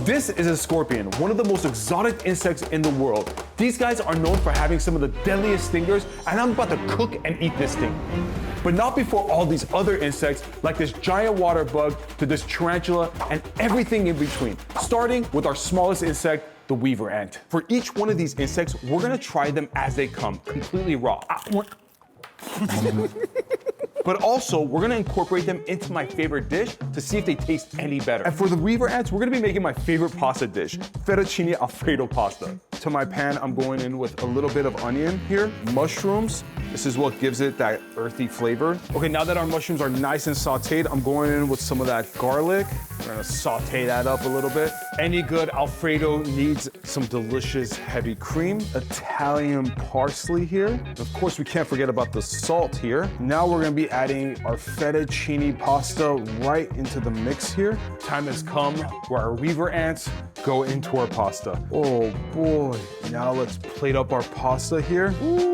This is a scorpion, one of the most exotic insects in the world. These guys are known for having some of the deadliest stingers, and I'm about to cook and eat this thing. But not before all these other insects, like this giant water bug to this tarantula and everything in between. Starting with our smallest insect, the weaver ant. For each one of these insects, we're gonna try them as they come, completely raw. But also, we're gonna incorporate them into my favorite dish to see if they taste any better. And for the weaver ants, we're gonna be making my favorite pasta dish, fettuccine alfredo pasta. To my pan, I'm going in with a little bit of onion here, mushrooms. This is what gives it that earthy flavor. Okay, now that our mushrooms are nice and sauteed, I'm going in with some of that garlic. We're gonna saute that up a little bit. Any good Alfredo needs some delicious heavy cream. Italian parsley here. Of course, we can't forget about the salt here. Now we're gonna be adding our fettuccine pasta right into the mix here. Time has come where our weaver ants go into our pasta. Oh boy. Now let's plate up our pasta here. Ooh.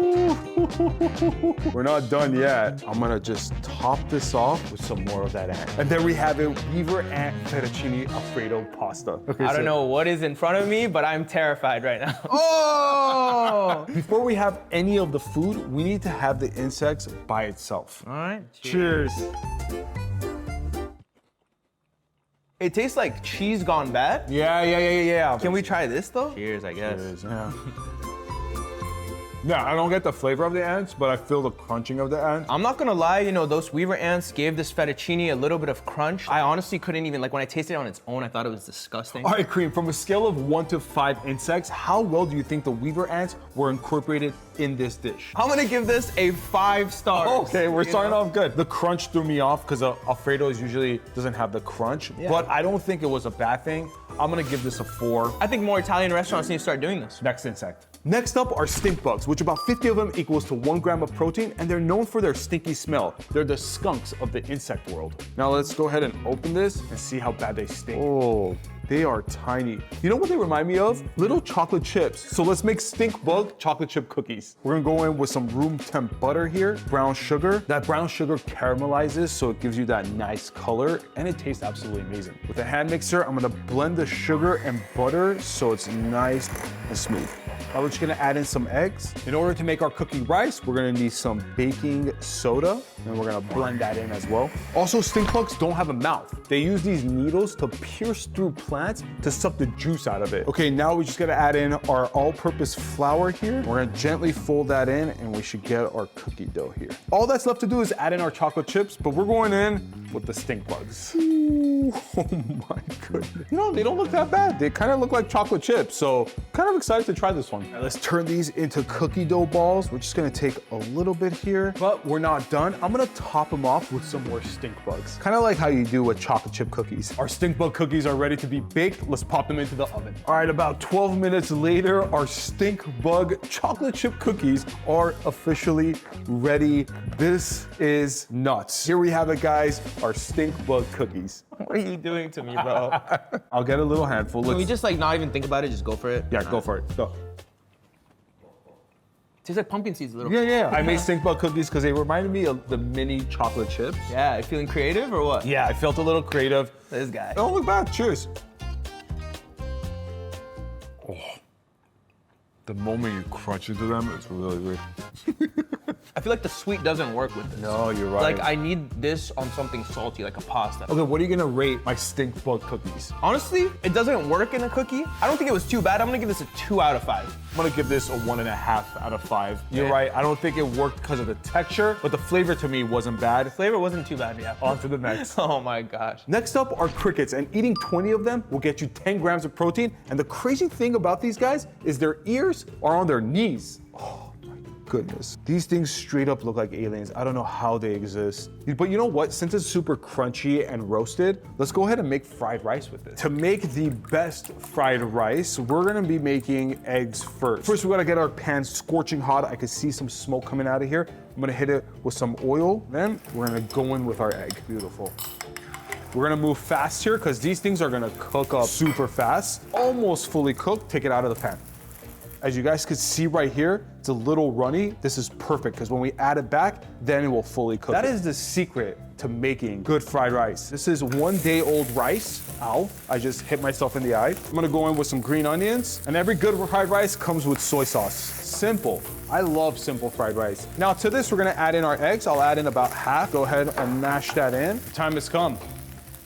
We're not done yet. I'm gonna just top this off with some more of that ant. And there we have it, weaver ant fettuccine alfredo pasta. Okay, I don't know what is in front of me, but I'm terrified right now. Oh! Before we have any of the food, we need to have the insects by itself. All right. Cheers. It tastes like cheese gone bad. Yeah. Can we try this though? Cheers, I guess. Cheers, yeah. Yeah, I don't get the flavor of the ants, but I feel the crunching of the ants. I'm not gonna lie, you know, those weaver ants gave this fettuccine a little bit of crunch. I honestly couldn't even, like when I tasted it on its own, I thought it was disgusting. All right, Cream, from a scale of 1 to 5 insects, how well do you think the weaver ants were incorporated in this dish? I'm gonna give this a 5 stars. Okay, we're starting off good. The crunch threw me off because Alfredo usually doesn't have the crunch, but I don't think it was a bad thing. I'm gonna give this a 4. I think more Italian restaurants need to start doing this. Next insect. Next up are stink bugs, which about 50 of them equals to 1 gram of protein, and they're known for their stinky smell. They're the skunks of the insect world. Now let's go ahead and open this and see how bad they stink. Oh, they are tiny. You know what they remind me of? Little chocolate chips. So let's make stink bug chocolate chip cookies. We're gonna go in with some room temp butter here, brown sugar. That brown sugar caramelizes, so it gives you that nice color, and it tastes absolutely amazing. With a hand mixer, I'm gonna blend the sugar and butter so it's nice and smooth. Now we're just gonna add in some eggs. In order to make our cookie rice, we're gonna need some baking soda, and we're gonna blend that in as well. Also, stink bugs don't have a mouth. They use these needles to pierce through plants to suck the juice out of it. Okay, now we just gotta add in our all-purpose flour here. We're gonna gently fold that in, and we should get our cookie dough here. All that's left to do is add in our chocolate chips, but we're going in with the stink bugs. Ooh, oh my goodness. You know, they don't look that bad. They kind of look like chocolate chips, so kind of excited to try this one. Now let's turn these into cookie dough balls. We're just gonna take a little bit here, but we're not done. I'm gonna top them off with some more stink bugs. Kind of like how you do with chocolate chip cookies. Our stink bug cookies are ready to be baked. Let's pop them into the oven. All right, about 12 minutes later, our stink bug chocolate chip cookies are officially ready. This is nuts. Here we have it, guys, our stink bug cookies. What are you doing to me, bro? I'll get a little handful. Can we just like not even think about it, just go for it? Yeah, go for it, go. Tastes like pumpkin seeds a little. Yeah. I made stink bug cookies because they reminded me of the mini chocolate chips. Yeah, feeling creative or what? Yeah, I felt a little creative. This guy. Don't look bad, cheers. Oh, the moment you crunch into them, it's really good. I feel like the sweet doesn't work with this. No, you're right. Like I need this on something salty, like a pasta. Okay, what are you gonna rate my stink bug cookies? Honestly, it doesn't work in a cookie. I don't think it was too bad. I'm gonna give this a 2 out of 5. I'm gonna give this a 1.5 out of 5. You're Yeah. right, I don't think it worked because of the texture, but the flavor to me wasn't bad. Flavor wasn't too bad, yeah. On to the next. Oh my gosh. Next up are crickets, and eating 20 of them will get you 10 grams of protein. And the crazy thing about these guys is their ears are on their knees. Oh my goodness. These things straight up look like aliens. I don't know how they exist. But you know what? Since it's super crunchy and roasted, let's go ahead and make fried rice with it. To make the best fried rice, we're gonna be making eggs first. First, we gotta get our pan scorching hot. I can see some smoke coming out of here. I'm gonna hit it with some oil. Then we're gonna go in with our egg. Beautiful. We're gonna move fast here because these things are gonna cook up super fast. Almost fully cooked, take it out of the pan. As you guys can see right here, it's a little runny. This is perfect because when we add it back, then it will fully cook. That is the secret to to making good fried rice. This is 1 day old rice. Ow, I just hit myself in the eye. I'm gonna go in with some green onions, and every good fried rice comes with soy sauce. Simple. I love simple fried rice. Now to this, we're gonna add in our eggs. I'll add in about half. Go ahead and mash that in. The time has come.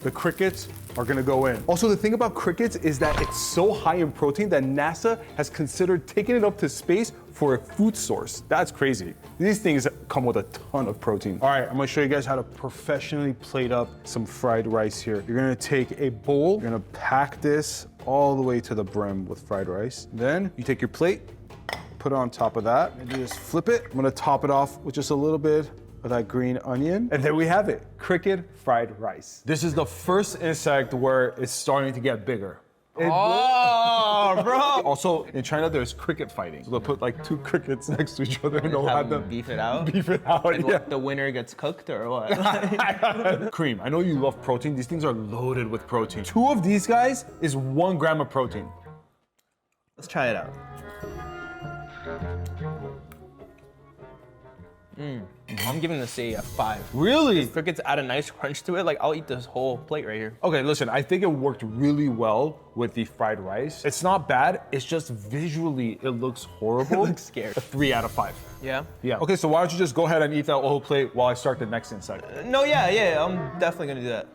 The crickets are gonna go in. Also, the thing about crickets is that it's so high in protein that NASA has considered taking it up to space for a food source. That's crazy. These things come with a ton of protein. All right, I'm gonna show you guys how to professionally plate up some fried rice here. You're gonna take a bowl, you're gonna pack this all the way to the brim with fried rice. Then you take your plate, put it on top of that, and you just flip it. I'm gonna top it off with just a little bit of that green onion. And there we have it, cricket fried rice. This is the first insect where it's starting to get bigger. Oh, bro. Also, in China, there's cricket fighting. So they'll put like 2 crickets next to each other and they'll have them beef it out. Beef it out, And yeah. the winner gets cooked or what? Cream, I know you love protein. These things are loaded with protein. 2 of these guys is 1 gram of protein. Let's try it out. I'm giving this a 5. Really? Crickets add a nice crunch to it. Like, I'll eat this whole plate right here. Okay, listen, I think it worked really well with the fried rice. It's not bad, it's just visually, it looks horrible. It looks scary. A 3 out of 5. Yeah? Yeah. Okay, so why don't you just go ahead and eat that whole plate while I start the next insect? No, yeah, I'm definitely gonna do that.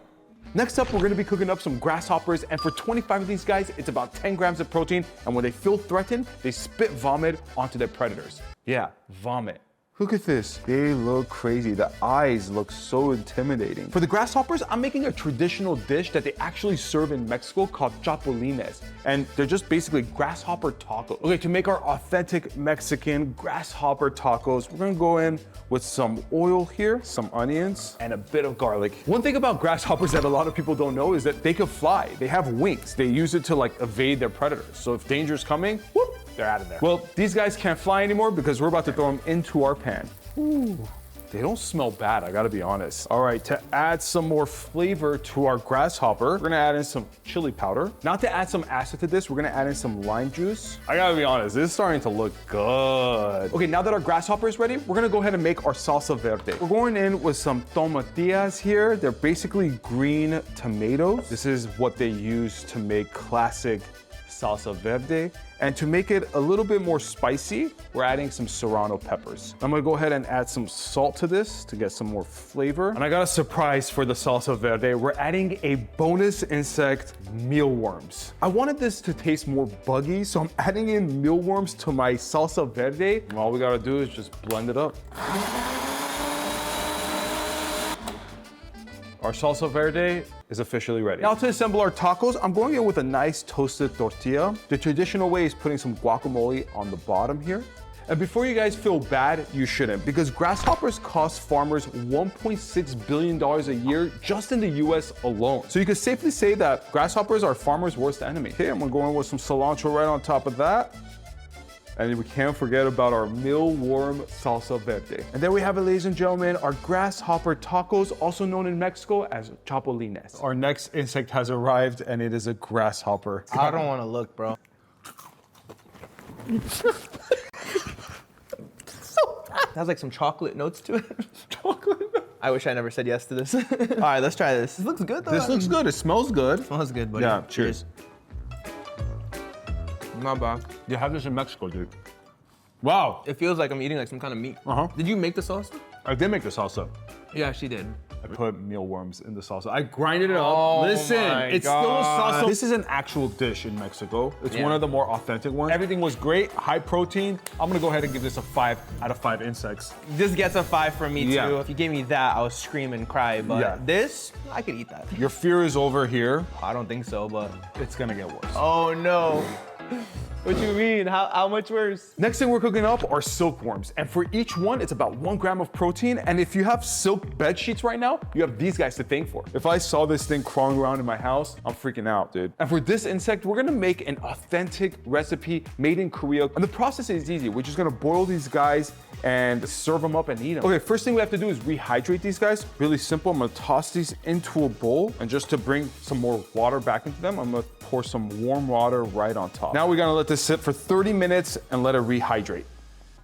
Next up, we're gonna be cooking up some grasshoppers, and for 25 of these guys, it's about 10 grams of protein, and when they feel threatened, they spit vomit onto their predators. Yeah, vomit. Look at this. They look crazy. The eyes look so intimidating. For the grasshoppers, I'm making a traditional dish that they actually serve in Mexico called chapulines. And they're just basically grasshopper tacos. Okay, to make our authentic Mexican grasshopper tacos, we're gonna go in with some oil here, some onions, and a bit of garlic. One thing about grasshoppers that a lot of people don't know is that they can fly. They have wings. They use it to like evade their predators. So if danger's coming, whoop, they're out of there. Well, these guys can't fly anymore because we're about to throw them into our pan. Ooh, they don't smell bad, I gotta be honest. All right, to add some more flavor to our grasshopper, we're gonna add in some chili powder. Not to add some acid to this, we're gonna add in some lime juice. I gotta be honest, this is starting to look good. Okay, now that our grasshopper is ready, we're gonna go ahead and make our salsa verde. We're going in with some tomatillas here. They're basically green tomatoes. This is what they use to make classic salsa verde. And to make it a little bit more spicy, we're adding some serrano peppers. I'm gonna go ahead and add some salt to this to get some more flavor. And I got a surprise for the salsa verde. We're adding a bonus insect, mealworms. I wanted this to taste more buggy, so I'm adding in mealworms to my salsa verde. And all we gotta do is just blend it up. Our salsa verde is officially ready. Now to assemble our tacos, I'm going in with a nice toasted tortilla. The traditional way is putting some guacamole on the bottom here. And before you guys feel bad, you shouldn't, because grasshoppers cost farmers $1.6 billion a year just in the US alone. So you can safely say that grasshoppers are farmers' worst enemy. Okay, I'm gonna go in with some cilantro right on top of that. And we can't forget about our mealworm salsa verde. And there we have it, ladies and gentlemen, our grasshopper tacos, also known in Mexico as chapulines. Our next insect has arrived, and it is a grasshopper. I don't wanna look, bro. It has like some chocolate notes to it. Chocolate. I wish I never said yes to this. All right, let's try this. This looks good though. This looks good. It smells good. Smells good, buddy. Yeah, cheers. Not bad. You have this in Mexico, dude. Wow. It feels like I'm eating like some kind of meat. Uh-huh. Did you make the salsa? I did make the salsa. Yeah, she did. I put mealworms in the salsa. I grinded it up. Oh Listen, my it's still a God. salsa. This is an actual dish in Mexico. It's Yeah. one of the more authentic ones. Everything was great, high protein. I'm gonna go ahead and give this a 5 out of 5 insects. This gets a 5 from me Yeah. too. If you gave me that, I would scream and cry. But Yeah. this, I could eat that. Your fear is over here. I don't think so, but. It's gonna get worse. Oh no. What you mean? How much worse? Next thing we're cooking up are silkworms. And for each one, it's about 1 gram of protein. And if you have silk bed sheets right now, you have these guys to thank for. If I saw this thing crawling around in my house, I'm freaking out, dude. And for this insect, we're gonna make an authentic recipe made in Korea. And the process is easy. We're just gonna boil these guys and serve them up and eat them. Okay, first thing we have to do is rehydrate these guys. Really simple. I'm gonna toss these into a bowl. And just to bring some more water back into them, I'm gonna pour some warm water right on top. Now we're gonna let this sit for 30 minutes and let it rehydrate.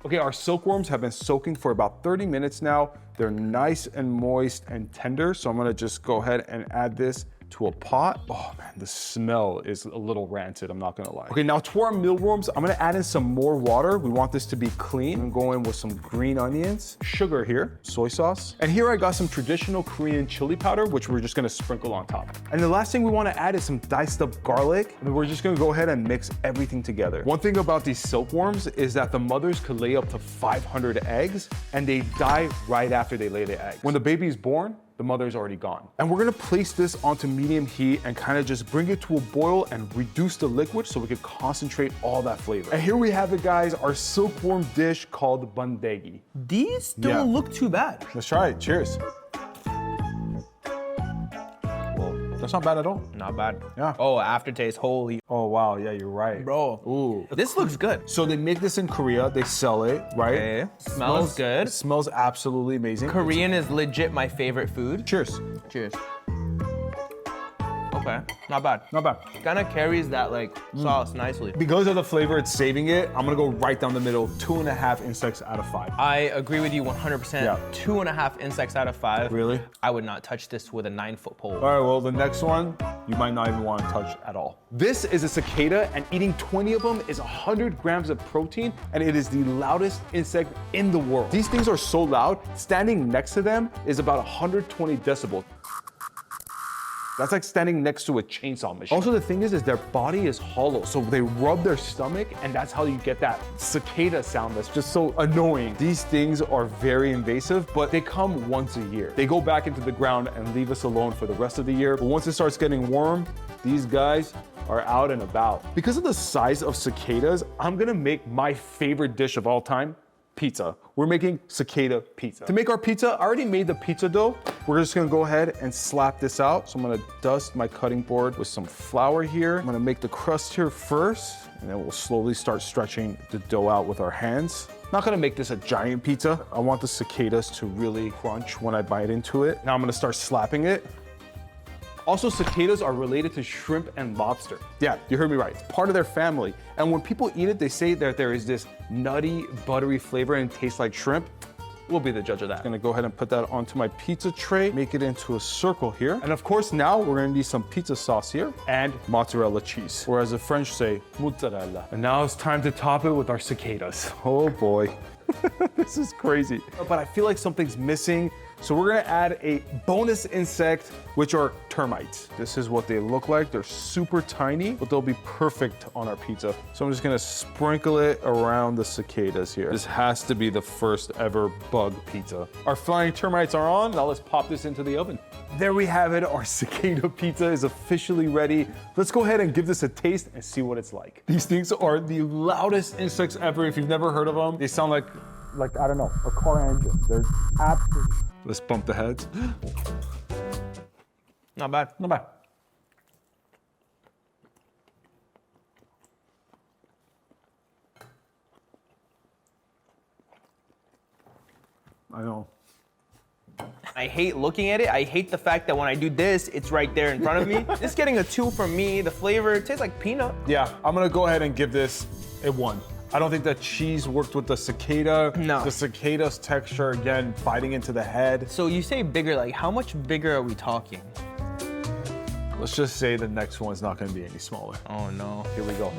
Okay, our silkworms have been soaking for about 30 minutes now. They're nice and moist and tender. So I'm gonna just go ahead and add this to a pot. Oh man, the smell is a little rancid, I'm not gonna lie. Okay, now to our mealworms, I'm gonna add in some more water. We want this to be clean. I'm gonna go in with some green onions, sugar here, soy sauce. And here I got some traditional Korean chili powder, which we're just gonna sprinkle on top. And the last thing we wanna add is some diced up garlic. And we're just gonna go ahead and mix everything together. One thing about these silkworms is that the mothers could lay up to 500 eggs and they die right after they lay the egg. When the baby is born, the mother's already gone. And we're gonna place this onto medium heat and kind of just bring it to a boil and reduce the liquid so we can concentrate all that flavor. And here we have it, guys, our silkworm dish called bandegi. These don't look too bad. Let's try it, cheers. That's not bad at all. Not bad. Yeah. Oh, aftertaste, holy. Oh wow, yeah, you're right. Bro. Ooh. This looks good. So they make this in Korea, they sell it, right? Okay. Smells good. It smells absolutely amazing. Korean is legit my favorite food. Cheers. Cheers. Okay, not bad. Not bad. Kind of carries that like sauce nicely. Because of the flavor, it's saving it. I'm gonna go right down the middle, 2.5 insects out of 5. I agree with you 100%. Yeah. 2.5 insects out of 5. Really? I would not touch this with a 9-foot pole. All right, well, the next one, you might not even want to touch at all. This is a cicada, and eating 20 of them is 100 grams of protein, and it is the loudest insect in the world. These things are so loud, standing next to them is about 120 decibels. That's like standing next to a chainsaw machine. Also, the thing is their body is hollow, so they rub their stomach, and that's how you get that cicada sound that's just so annoying. These things are very invasive, but they come once a year. They go back into the ground and leave us alone for the rest of the year, but once it starts getting warm, these guys are out and about. Because of the size of cicadas, I'm gonna make my favorite dish of all time, pizza. We're making cicada pizza. To make our pizza, I already made the pizza dough. We're just gonna go ahead and slap this out. So I'm gonna dust my cutting board with some flour here. I'm gonna make the crust here first, and then we'll slowly start stretching the dough out with our hands. Not gonna make this a giant pizza. I want the cicadas to really crunch when I bite into it. Now I'm gonna start slapping it. Also, cicadas are related to shrimp and lobster. Yeah, you heard me right. It's part of their family. And when people eat it, they say that there is this nutty, buttery flavor and it tastes like shrimp. We'll be the judge of that. I'm gonna go ahead and put that onto my pizza tray, make it into a circle here. And of course, now we're gonna need some pizza sauce here and mozzarella cheese, or as the French say, mozzarella. And now it's time to top it with our cicadas. Oh boy, this is crazy. But I feel like something's missing. So we're gonna add a bonus insect, which are termites. This is what they look like. They're super tiny, but they'll be perfect on our pizza. So I'm just gonna sprinkle it around the cicadas here. This has to be the first ever bug pizza. Our flying termites are on. Now let's pop this into the oven. There we have it. Our cicada pizza is officially ready. Let's go ahead and give this a taste and see what it's like. These things are the loudest insects ever. If you've never heard of them, they sound like I don't know, a car engine. They're absolutely. Let's bump the heads. Not bad. Not bad. I know. I hate looking at it. I hate the fact that when I do this, it's right there in front of me. This is getting a 2 from me. The flavor tastes like peanut. Yeah, I'm gonna go ahead and give this a 1. I don't think that cheese worked with the cicada. No. The cicada's texture, again, biting into the head. So you say bigger, like how much bigger are we talking? Let's just say the next one's not gonna be any smaller. Oh no. Here we go.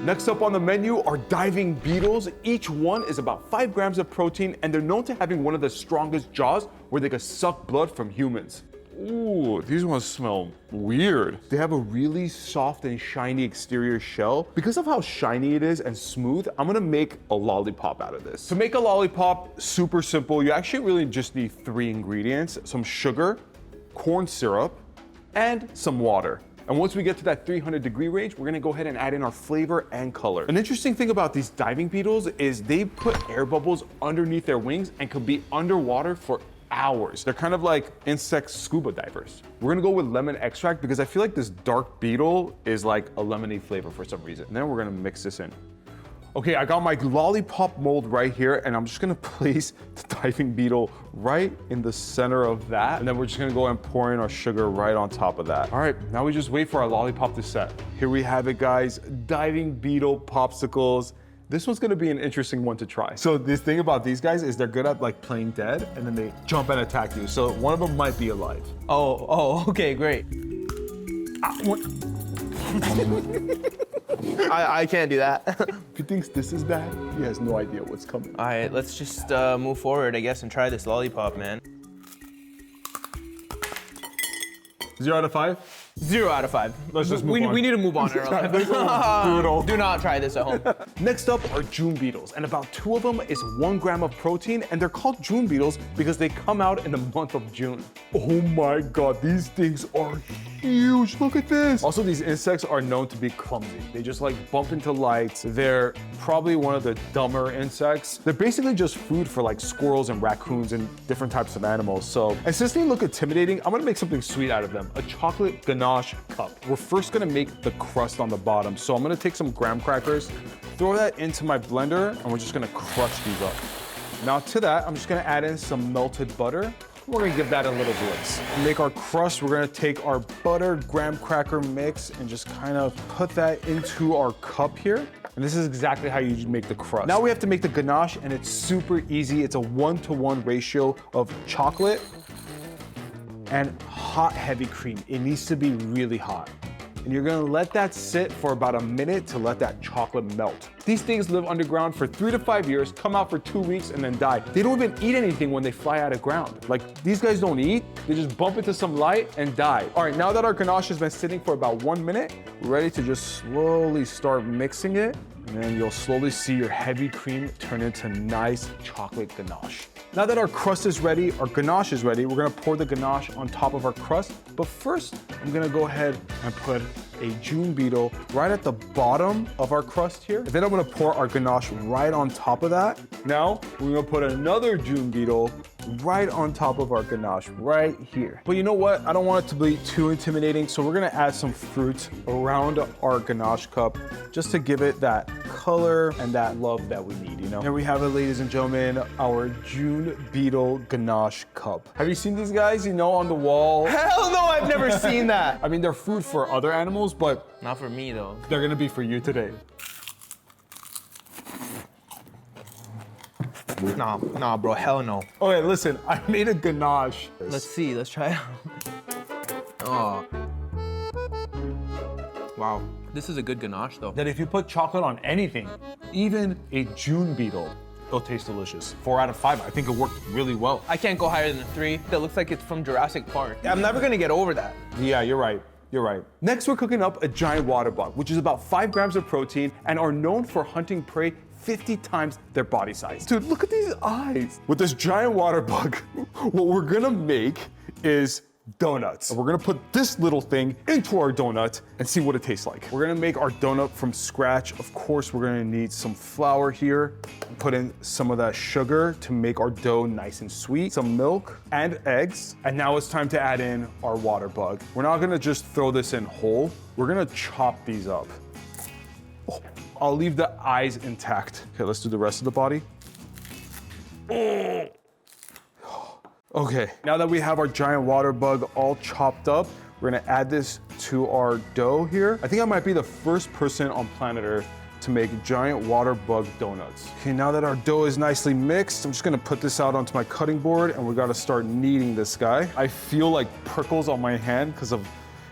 Next up on the menu are diving beetles. Each one is about 5 grams of protein, and they're known to having one of the strongest jaws where they could suck blood from humans. Ooh, these ones smell weird. They have a really soft and shiny exterior shell. Because of how shiny it is and smooth, I'm gonna make a lollipop out of this. To make a lollipop, super simple. You actually really just need 3 ingredients: some sugar, corn syrup, and some water. And once we get to that 300-degree range, we're gonna go ahead and add in our flavor and color. An interesting thing about these diving beetles is they put air bubbles underneath their wings and could be underwater for hours. They're kind of like insect scuba divers. We're gonna go with lemon extract because I feel like this dark beetle is like a lemony flavor for some reason. And then we're gonna mix this in. Okay, I got my lollipop mold right here, and I'm just gonna place the diving beetle right in the center of that. And then we're just gonna go and pour in our sugar right on top of that. All right, now we just wait for our lollipop to set. Here we have it, guys. Diving beetle popsicles. This one's gonna be an interesting one to try. So this thing about these guys is they're good at like playing dead and then they jump and attack you. So one of them might be alive. Oh, okay, great. I can't do that. If he thinks this is bad, he has no idea what's coming. All right, let's just move forward, I guess, and try this lollipop, man. 0 out of 5? 0 out of 5. Let's just move on. We need to move on, Earl. Brutal. Do not try this at home. Next up are June beetles, and about 2 of them is 1 gram of protein, and they're called June beetles because they come out in the month of June. Oh my God, these things are huge. Look at this. Also, these insects are known to be clumsy. They just like bump into lights. They're probably one of the dumber insects. They're basically just food for like squirrels and raccoons and different types of animals. So, and since they look intimidating, I'm gonna make something sweet out of them. A chocolate ganache cup. We're first gonna make the crust on the bottom. So I'm gonna take some graham crackers, throw that into my blender, and we're just gonna crush these up. Now to that, I'm just gonna add in some melted butter. We're gonna give that a little bliss. To make our crust, we're gonna take our buttered graham cracker mix and just kind of put that into our cup here. And this is exactly how you make the crust. Now we have to make the ganache, and it's super easy. It's a 1-to-1 ratio of chocolate and hot heavy cream. It needs to be really hot. And you're gonna let that sit for about a minute to let that chocolate melt. These things live underground for 3 to 5 years, come out for 2 weeks, and then die. They don't even eat anything when they fly out of ground. Like, these guys don't eat, they just bump into some light and die. All right, now that our ganache has been sitting for about 1 minute, we're ready to just slowly start mixing it. And then you'll slowly see your heavy cream turn into nice chocolate ganache. Now that our crust is ready, our ganache is ready, we're gonna pour the ganache on top of our crust. But first, I'm gonna go ahead and put a June beetle right at the bottom of our crust here. And then I'm gonna pour our ganache right on top of that. Now, we're gonna put another June beetle right on top of our ganache right here. But you know what? I don't want it to be too intimidating, so we're gonna add some fruit around our ganache cup just to give it that color and that love that we need, you know? Here we have it, ladies and gentlemen, our June beetle ganache cup. Have you seen these guys, you know, on the wall? Hell no, I've never seen that. I mean, they're food for other animals, but Not for me, though. they're gonna be for you today. Nah, bro, hell no. Okay, listen, I made a ganache. Let's see, let's try it. Oh. Wow, this is a good ganache, though. That if you put chocolate on anything, even a June beetle, it'll taste delicious. 4 out of 5, I think it worked really well. I can't go higher than a 3. That looks like it's from Jurassic Park. I'm never gonna get over that. Yeah, you're right. You're right. Next, we're cooking up a giant water bug, which is about 5 grams of protein and are known for hunting prey 50 times their body size. Dude, look at these eyes. With this giant water bug, what we're gonna make is donuts. And we're gonna put this little thing into our donut and see what it tastes like. We're gonna make our donut from scratch. Of course, we're gonna need some flour here. Put in some of that sugar to make our dough nice and sweet, some milk and eggs. And now it's time to add in our water bug. We're not gonna just throw this in whole. We're gonna chop these up. Oh, I'll leave the eyes intact. Okay, let's do the rest of the body. Oh. Okay, now that we have our giant water bug all chopped up, we're gonna add this to our dough here. I think I might be the first person on planet Earth to make giant water bug donuts. Okay, now that our dough is nicely mixed, I'm just gonna put this out onto my cutting board and we gotta start kneading this guy. I feel like prickles on my hand because of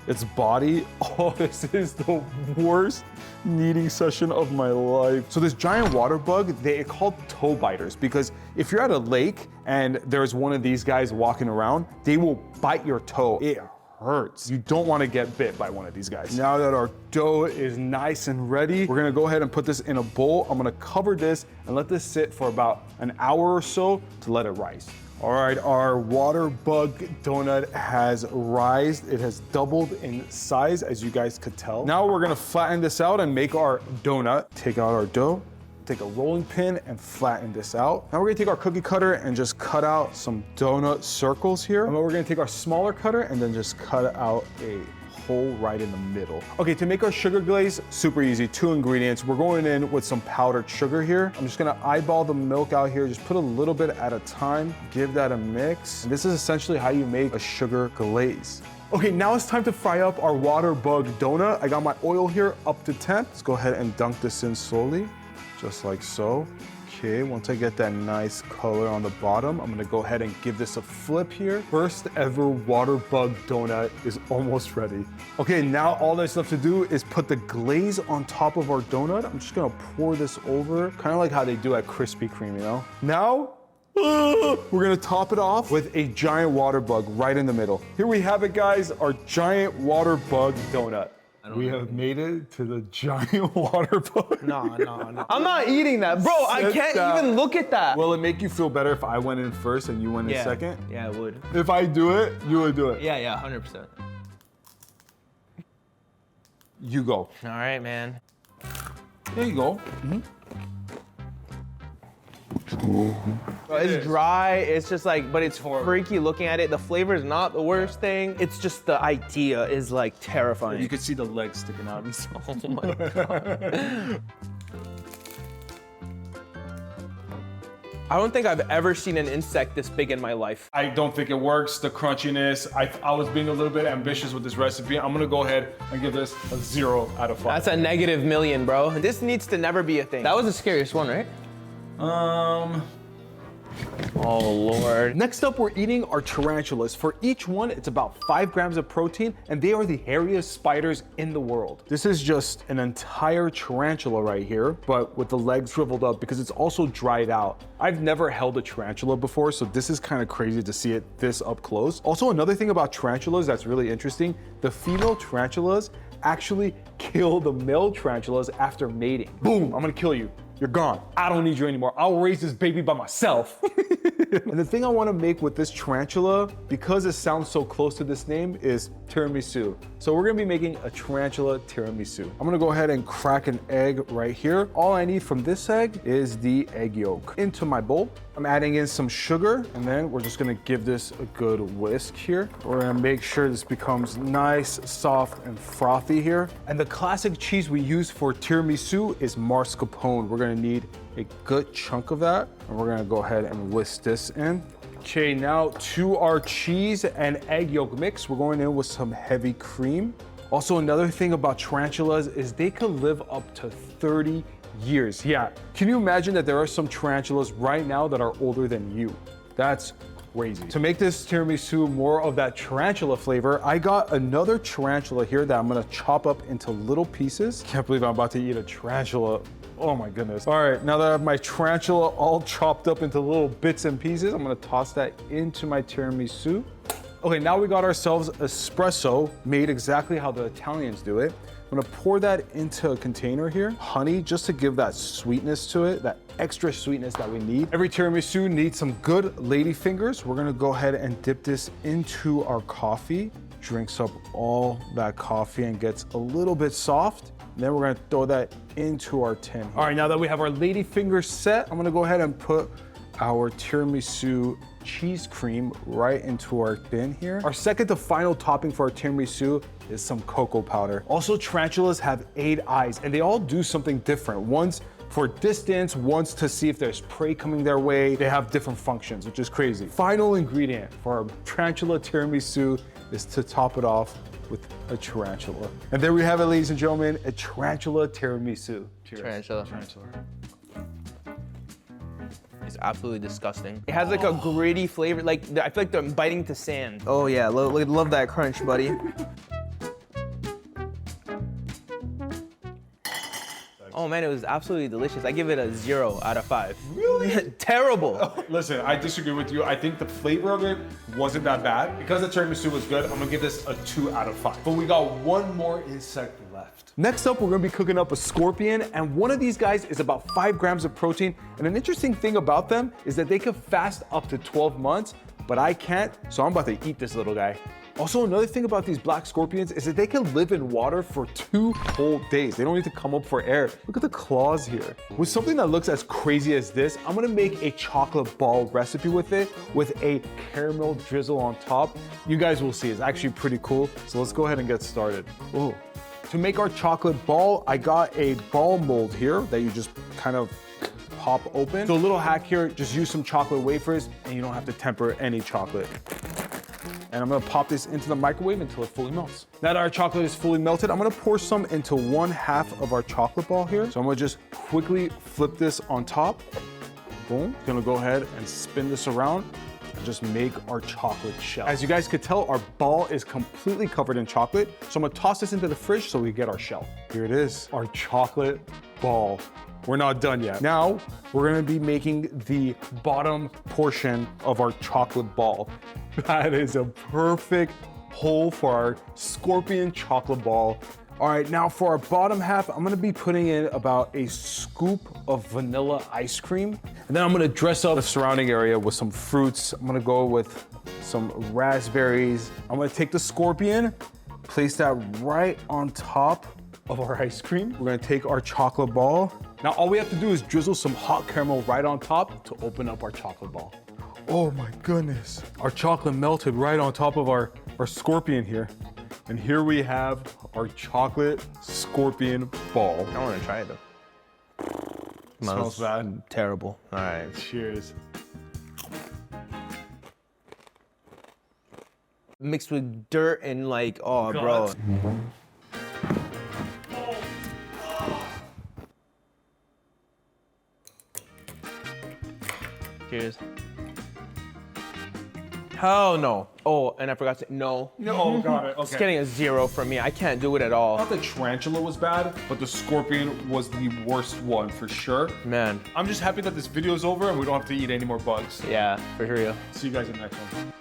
its body. Oh, this is the worst kneading session of my life. So this giant water bug, they're called toe biters because if you're at a lake and there's one of these guys walking around, they will bite your toe. It hurts. You don't want to get bit by one of these guys. Now that our dough is nice and ready, we're gonna go ahead and put this in a bowl. I'm gonna cover this and let this sit for about an hour or so to let it rise. All right, our water bug donut has rised. It has doubled in size, as you guys could tell. Now we're gonna flatten this out and make our donut. Take out our dough, take a rolling pin and flatten this out. Now we're gonna take our cookie cutter and just cut out some donut circles here. And then we're gonna take our smaller cutter and then just cut out a hole right in the middle. Okay, to make our sugar glaze, super easy, 2 ingredients. We're going in with some powdered sugar here. I'm just gonna eyeball the milk out here, just put a little bit at a time, give that a mix. And this is essentially how you make a sugar glaze. Okay, now it's time to fry up our water bug donut. I got my oil here up to temp. Let's go ahead and dunk this in slowly. just like so. Okay, once I get that nice color on the bottom, I'm gonna go ahead and give this a flip here. First ever water bug donut is almost ready. Okay, now all that's left to do is put the glaze on top of our donut. I'm just gonna pour this over, kind of like how they do at Krispy Kreme, you know? Now, we're gonna top it off with a giant water bug right in the middle. Here we have it, guys, our giant water bug donut. We have made it to the giant water bug. No. I'm not eating that. Bro, I can't even look at that. Will it make you feel better if I went in first and you went in second? Yeah, it would. If I do it, you would do it. Yeah, 100%. You go. All right, man. There you go. Bro, it's dry, it's just like, but it's freaky looking at it. The flavor is not the worst thing. It's just the idea is like terrifying. You can see the legs sticking out. Oh my God. I don't think I've ever seen an insect this big in my life. I don't think it works, the crunchiness. I was being a little bit ambitious with this recipe. I'm gonna go ahead and give this a 0 out of 5. That's a -1,000,000, bro. This needs to never be a thing. That was the scariest one, right? Oh, Lord. Next up, we're eating our tarantulas. For each one, it's about 5 grams of protein, and they are the hairiest spiders in the world. This is just an entire tarantula right here, but with the legs shriveled up because it's also dried out. I've never held a tarantula before, so this is kind of crazy to see it this up close. Also, another thing about tarantulas that's really interesting, the female tarantulas actually kill the male tarantulas after mating. Boom, I'm gonna kill you. You're gone. I don't need you anymore. I'll raise this baby by myself. And the thing I want to make with this tarantula, because it sounds so close to this name, is tiramisu. So we're going to be making a tarantula tiramisu. I'm going to go ahead and crack an egg right here. All I need from this egg is the egg yolk. Into my bowl, I'm adding in some sugar, and then we're just going to give this a good whisk here. We're going to make sure this becomes nice, soft, and frothy here. And the classic cheese we use for tiramisu is mascarpone. We're going to need a good chunk of that, and we're gonna go ahead and whisk this in. Okay, now to our cheese and egg yolk mix, we're going in with some heavy cream. Also, another thing about tarantulas is they could live up to 30 years. Yeah, can you imagine that there are some tarantulas right now that are older than you? That's crazy. To make this tiramisu more of that tarantula flavor, I got another tarantula here that I'm gonna chop up into little pieces. Can't believe I'm about to eat a tarantula. Oh my goodness. All right, now that I have my tarantula all chopped up into little bits and pieces, I'm gonna toss that into my tiramisu. Okay, now we got ourselves espresso made exactly how the Italians do it. I'm gonna pour that into a container here. Honey, just to give that sweetness to it, that extra sweetness that we need. Every tiramisu needs some good lady fingers. We're gonna go ahead and dip this into our coffee. Drinks up all that coffee and gets a little bit soft. And then we're gonna throw that into our tin. All right, now that we have our lady fingers set, I'm gonna go ahead and put our tiramisu cheese cream right into our tin here. Our second to final topping for our tiramisu is some cocoa powder. Also, tarantulas have 8 eyes, and they all do something different. One's for distance, one's to see if there's prey coming their way. They have different functions, which is crazy. Final ingredient for our tarantula tiramisu is to top it off with a tarantula. And there we have it, ladies and gentlemen, a tarantula tiramisu. Cheers. Tarantula. It's absolutely disgusting. It has like a gritty flavor, like I feel like I'm biting into sand. Oh yeah, love that crunch, buddy. Oh man, it was absolutely delicious. I give it a 0 out of 5. Really? Terrible. Listen, I disagree with you. I think the flavor of it wasn't that bad. Because the tiramisu was good, I'm gonna give this a 2 out of 5. But we got one more insect left. Next up, we're gonna be cooking up a scorpion, and one of these guys is about 5 grams of protein. And an interesting thing about them is that they can fast up to 12 months, but I can't, so I'm about to eat this little guy. Also, another thing about these black scorpions is that they can live in water for 2 whole days. They don't need to come up for air. Look at the claws here. With something that looks as crazy as this, I'm gonna make a chocolate ball recipe with it, with a caramel drizzle on top. You guys will see, it's actually pretty cool. So let's go ahead and get started. Ooh. To make our chocolate ball, I got a ball mold here that you just kind of pop open. So a little hack here, just use some chocolate wafers and you don't have to temper any chocolate. And I'm gonna pop this into the microwave until it fully melts. Now that our chocolate is fully melted, I'm gonna pour some into 1/2 of our chocolate ball here. So I'm gonna just quickly flip this on top. Boom. Gonna go ahead and spin this around and just make our chocolate shell. As you guys could tell, our ball is completely covered in chocolate. So I'm gonna toss this into the fridge so we get our shell. Here it is, our chocolate ball. We're not done yet. Now, we're gonna be making the bottom portion of our chocolate ball. That is a perfect hole for our scorpion chocolate ball. All right, now for our bottom half, I'm gonna be putting in about a scoop of vanilla ice cream. And then I'm gonna dress up the surrounding area with some fruits. I'm gonna go with some raspberries. I'm gonna take the scorpion, place that right on top of our ice cream. We're gonna take our chocolate ball. Now all we have to do is drizzle some hot caramel right on top to open up our chocolate ball. Oh my goodness. Our chocolate melted right on top of our scorpion here. And here we have our chocolate scorpion ball. I want to try it though. Smells bad. Terrible. All right. Cheers. Mixed with dirt and like, oh, bro. Cheers. Hell no. Oh, and I forgot to, no. No, got it. It's getting a 0 from me. I can't do it at all. Not the tarantula was bad, but the scorpion was the worst one for sure. Man. I'm just happy that this video is over and we don't have to eat any more bugs. Yeah, for real. See you guys in the next one.